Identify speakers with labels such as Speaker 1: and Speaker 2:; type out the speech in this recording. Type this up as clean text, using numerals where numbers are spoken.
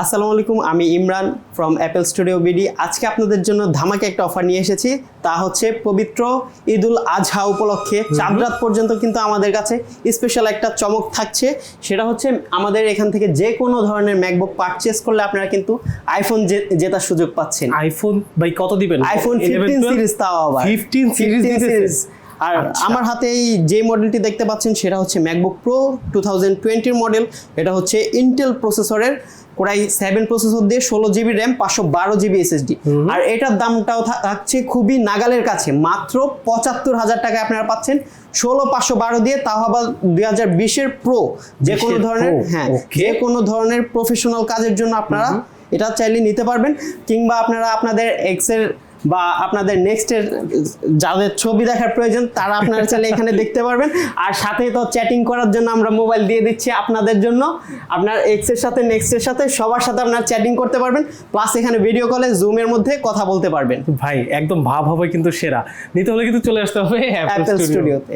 Speaker 1: আসসালামু আলাইকুম, আমি Imran from Apple studio BD. আজকে আপনাদের জন্য ধামাকা একটা অফার নিয়ে এসেছি। তা হচ্ছে পবিত্র ঈদুল আজহা উপলক্ষে চাঁদ রাত পর্যন্ত কিন্তু আমাদের কাছে স্পেশাল একটা চমক থাকছে। সেটা হচ্ছে আমাদের এখান থেকে যে কোনো ধরনের ম্যাকবুক পারচেস করলে আপনারা কিন্তু আইফোন জেতার সুযোগ পাচ্ছেন।
Speaker 2: আইফোন ভাই কত দিবেন?
Speaker 1: আইফোন 15 সিরিজ, তাও আবার
Speaker 2: 15 সিরিজ।
Speaker 1: আর আমার হাতে এই যে মডেলটি দেখতে পাচ্ছেন সেটা হচ্ছে ম্যাকবুক প্রো 2020 মডেল। এটা হচ্ছে ইন্টেল প্রসেসরের কোরাই 7 প্রসেসর দিয়ে 16 জিবি র্যাম 512 জিবি এসএসডি। আর এটার দামটাও থাকছে খুবই নাগালের কাছে, মাত্র 75,000 টাকায় আপনারা পাচ্ছেন 16512 দিয়ে, তাও আবার 2020 প্রো। যে কোনো ধরনের যে কোনো ধরনের প্রফেশনাল কাজের জন্য আপনারা এটা চাইলে নিতে পারবেন, কিংবা আপনারা আপনাদের এক্সের বা আপনাদের নেক্সটের যাদের ছবি দেখার প্রয়োজন তারা আপনারা চাইলে এখানে দেখতে পারবেন। আর সাথে তো চ্যাটিং করার জন্য আমরা মোবাইল দিয়ে দিচ্ছি আপনাদের জন্য। আপনার এক্সের সাথে নেক্সটের সাথে সবার সাথে আপনারা চ্যাটিং করতে পারবেন, প্লাস এখানে ভিডিও কলে জুমের মধ্যে কথা বলতে পারবেন।
Speaker 2: ভাই একদম ভাব হবে কিন্তু সেরা। নিতে হলে কিন্তু চলে আসতে হবে অ্যাপেল স্টুডিওতে।